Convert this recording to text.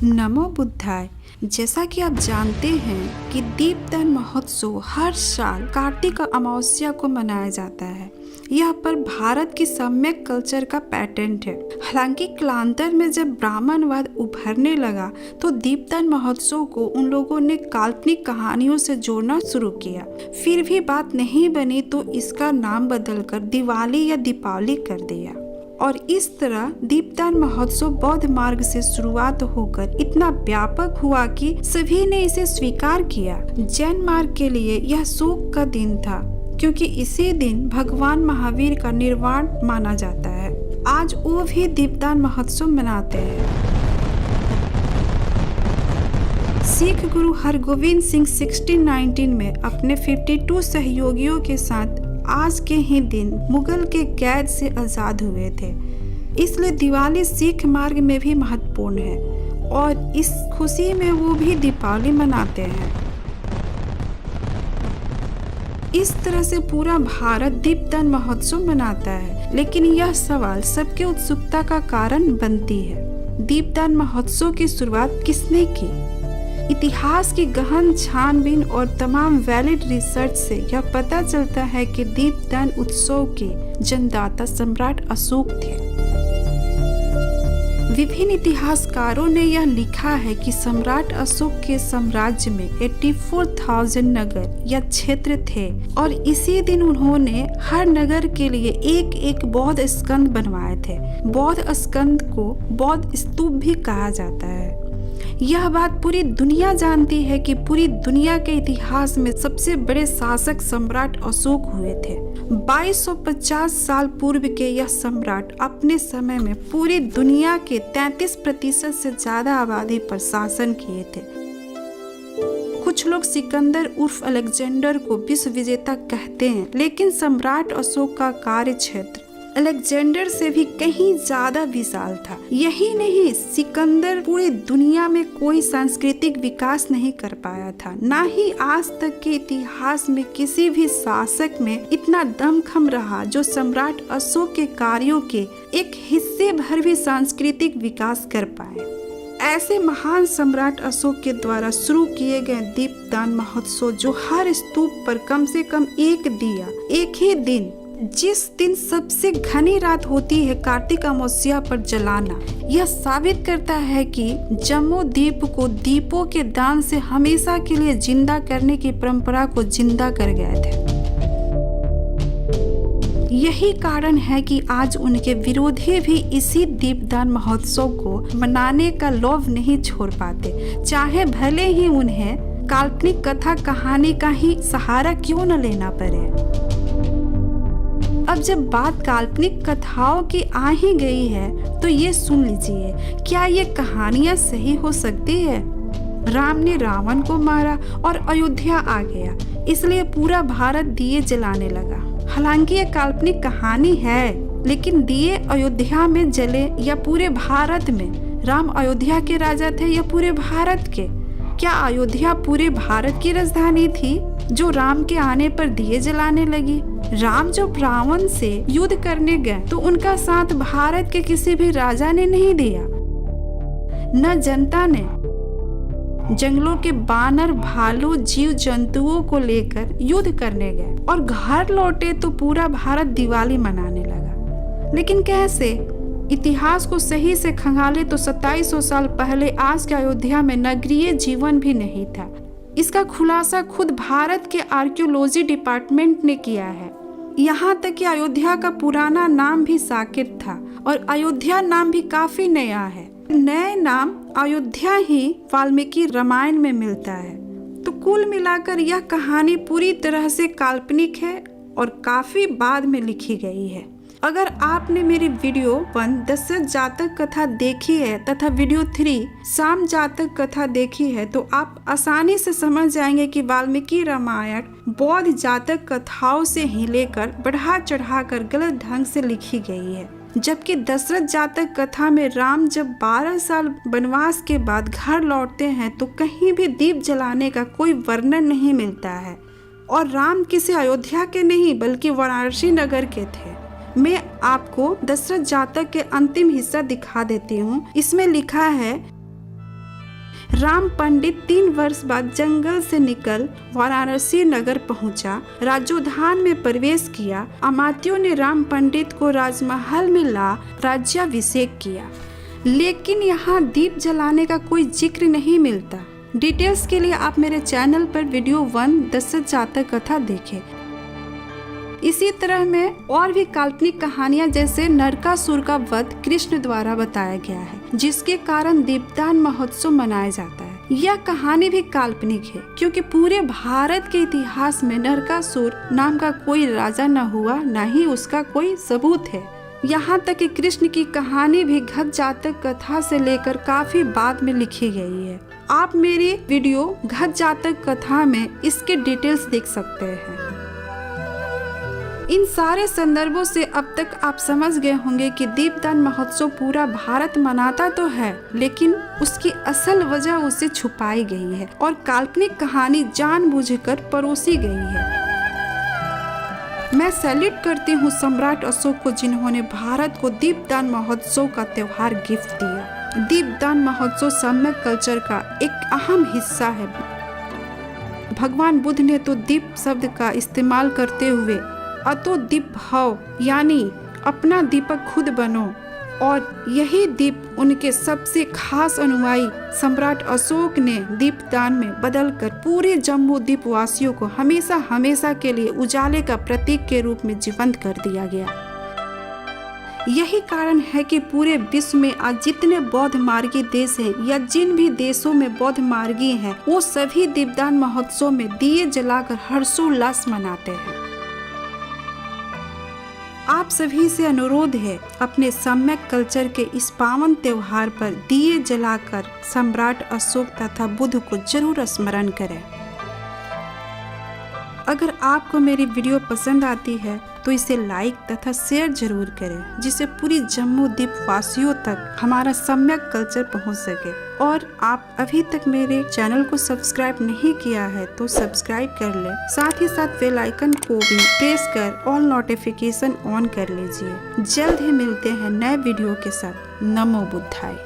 नमो बुद्धाय। जैसा कि आप जानते हैं कि दीपदान महोत्सव हर साल कार्तिक अमावस्या को मनाया जाता है। यह पर भारत की सम्यक कल्चर का पैटर्न है। हालांकि कालांतर में जब ब्राह्मणवाद उभरने लगा तो दीपदान महोत्सव को उन लोगों ने काल्पनिक कहानियों से जोड़ना शुरू किया। फिर भी बात नहीं बनी तो इसका नाम बदलकर दिवाली या दीपावली कर दिया और इस तरह दीपदान महोत्सव बौद्ध मार्ग से शुरुआत होकर इतना व्यापक हुआ कि सभी ने इसे स्वीकार किया। जैन मार्ग के लिए यह शोक का दिन था क्योंकि इसी दिन भगवान महावीर का निर्वाण माना जाता है। आज वो भी दीपदान महोत्सव मनाते हैं। सिख गुरु हरगोविंद सिंह 1619 में अपने 52 सहयोगियों के साथ आज के ही दिन मुगल के कैद से आज़ाद हुए थे। इसलिए दिवाली सिख मार्ग में भी महत्वपूर्ण है और इस खुशी में वो भी दीपावली मनाते हैं। इस तरह से पूरा भारत दीपदान महोत्सव मनाता है। लेकिन यह सवाल सबके उत्सुकता का कारण बनती है, दीपदान महोत्सव की शुरुआत किसने की? इतिहास की गहन छानबीन और तमाम वैलिड रिसर्च से यह पता चलता है कि दीपदान उत्सव के जन्मदाता सम्राट अशोक थे। विभिन्न इतिहासकारों ने यह लिखा है कि सम्राट अशोक के साम्राज्य में 84,000 नगर या क्षेत्र थे और इसी दिन उन्होंने हर नगर के लिए एक एक बौद्ध स्कंद बनवाए थे। बौद्ध स्कंद को बौद्ध स्तूप भी कहा जाता है। यह बात पूरी दुनिया जानती है कि पूरी दुनिया के इतिहास में सबसे बड़े शासक सम्राट अशोक हुए थे। 2250 साल पूर्व के यह सम्राट अपने समय में पूरी दुनिया के 33% से ज्यादा आबादी पर शासन किए थे। कुछ लोग सिकंदर उर्फ अलेक्जेंडर को विश्व विजेता कहते हैं, लेकिन सम्राट अशोक का कार्य क्षेत्र अलेक्जेंडर से भी कहीं ज्यादा विशाल था। यही नहीं, सिकंदर पूरी दुनिया में कोई सांस्कृतिक विकास नहीं कर पाया था। ना ही आज तक के इतिहास में किसी भी शासक में इतना दमखम रहा जो सम्राट अशोक के कार्यों के एक हिस्से भर भी सांस्कृतिक विकास कर पाए। ऐसे महान सम्राट अशोक के द्वारा शुरू किए गए दीपदान महोत्सव जो हर स्तूप पर कम से कम एक दिया एक ही दिन, जिस दिन सबसे घनी रात होती है, कार्तिक अमावस्या पर जलाना, यह साबित करता है कि जम्मू द्वीप को दीपों के दान से हमेशा के लिए जिंदा करने की परंपरा को जिंदा कर गए थे। यही कारण है कि आज उनके विरोधी भी इसी दीपदान महोत्सव को मनाने का लोभ नहीं छोड़ पाते, चाहे भले ही उन्हें काल्पनिक कथा कहानी का ही सहारा क्यों न लेना पड़े। अब जब बात काल्पनिक कथाओं की आ ही गई है तो ये सुन लीजिए, क्या ये कहानियां सही हो सकती है? राम ने रावण को मारा और अयोध्या आ गया, इसलिए पूरा भारत दिए जलाने लगा। हालांकि ये काल्पनिक कहानी है, लेकिन दिए अयोध्या में जले या पूरे भारत में? राम अयोध्या के राजा थे या पूरे भारत के? क्या अयोध्या पूरे भारत की राजधानी थी जो राम के आने पर दिए जलाने लगी? राम जब रावण से युद्ध करने गए तो उनका साथ भारत के किसी भी राजा ने नहीं दिया, न जनता ने। जंगलों के बानर, भालू, जीव जंतुओं को लेकर युद्ध करने गए और घर लौटे तो पूरा भारत दिवाली मनाने लगा। लेकिन कैसे? इतिहास को सही से खंगाले तो 2700 साल पहले आज के अयोध्या में नगरीय जीवन भी नहीं था। इसका खुलासा खुद भारत के आर्कियोलॉजी डिपार्टमेंट ने किया है। यहाँ तक कि अयोध्या का पुराना नाम भी साकेत था और अयोध्या नाम भी काफी नया है। नए नाम अयोध्या ही वाल्मीकि रामायण में मिलता है। तो कुल मिलाकर यह कहानी पूरी तरह से काल्पनिक है और काफी बाद में लिखी गई है। अगर आपने मेरी वीडियो 1 दशरथ जातक कथा देखी है तथा वीडियो 3 शाम जातक कथा देखी है तो आप आसानी से समझ जाएंगे कि वाल्मीकि रामायण बौद्ध जातक कथाओं से ही लेकर बढ़ा चढ़ाकर गलत ढंग से लिखी गई है। जबकि दशरथ जातक कथा में राम जब 12 साल वनवास के बाद घर लौटते हैं तो कहीं भी दीप जलाने का कोई वर्णन नहीं मिलता है। और राम किसी अयोध्या के नहीं बल्कि वाराणसी नगर के थे। मैं आपको दशरथ जातक के अंतिम हिस्सा दिखा देती हूँ। इसमें लिखा है, राम पंडित 3 वर्ष बाद जंगल से निकल वाराणसी नगर पहुंचा, राजोद्यान में प्रवेश किया। अमात्यों ने राम पंडित को राजमहल में ला राज्याभिषेक किया, लेकिन यहाँ दीप जलाने का कोई जिक्र नहीं मिलता। डिटेल्स के लिए आप मेरे चैनल पर वीडियो 1 दशरथ जातक कथा देखें। इसी तरह में और भी काल्पनिक कहानियां जैसे नरकासुर का वध कृष्ण द्वारा बताया गया है, जिसके कारण दीपदान महोत्सव मनाया जाता है। यह कहानी भी काल्पनिक है क्योंकि पूरे भारत के इतिहास में नरकासुर नाम का कोई राजा न हुआ, न ही उसका कोई सबूत है। यहाँ तक कि कृष्ण की कहानी भी घट जातक कथा से लेकर काफी बाद में लिखी गई है। आप मेरी वीडियो घट जातक कथा में इसके डिटेल्स देख सकते हैं। इन सारे संदर्भों से अब तक आप समझ गए होंगे कि दीपदान महोत्सव पूरा भारत मनाता तो है, लेकिन उसकी असल वजह उसे छुपाई गई है और काल्पनिक कहानी जानबूझकर परोसी गई है। मैं सैल्यूट करती हूँ सम्राट अशोक को, जिन्होंने भारत को दीपदान महोत्सव का त्योहार गिफ्ट दिया। दीपदान महोत्सव सम्यक कल्चर का एक अहम हिस्सा है। भगवान बुद्ध ने तो दीप शब्द का इस्तेमाल करते हुए अतो दीप भाव यानी अपना दीपक खुद बनो, और यही दीप उनके सबसे खास अनुयायी सम्राट अशोक ने दीपदान में बदलकर पूरे जम्मू द्वीप वासियों को हमेशा हमेशा के लिए उजाले का प्रतीक के रूप में जीवंत कर दिया गया। यही कारण है कि पूरे विश्व में आज जितने बौद्ध मार्गी देश हैं या जिन भी देशों में बौद्ध मार्गी हैं, वो सभी दीपदान महोत्सव में दिए जलाकर हर्षोल्लास मनाते हैं। आप सभी से अनुरोध है, अपने सम्यक कल्चर के इस पावन त्योहार पर दिए जलाकर सम्राट अशोक तथा बुद्ध को जरूर स्मरण करें। अगर आपको मेरी वीडियो पसंद आती है तो इसे लाइक तथा शेयर जरूर करें, जिससे पूरी जम्मू द्वीप वासियों तक हमारा सम्यक कल्चर पहुंच सके। और आप अभी तक मेरे चैनल को सब्सक्राइब नहीं किया है तो सब्सक्राइब कर लें, साथ ही साथ बेल आइकन को भी प्रेस कर ऑल नोटिफिकेशन ऑन कर लीजिए। जल्द ही मिलते हैं नए वीडियो के साथ। नमो बुद्धाय।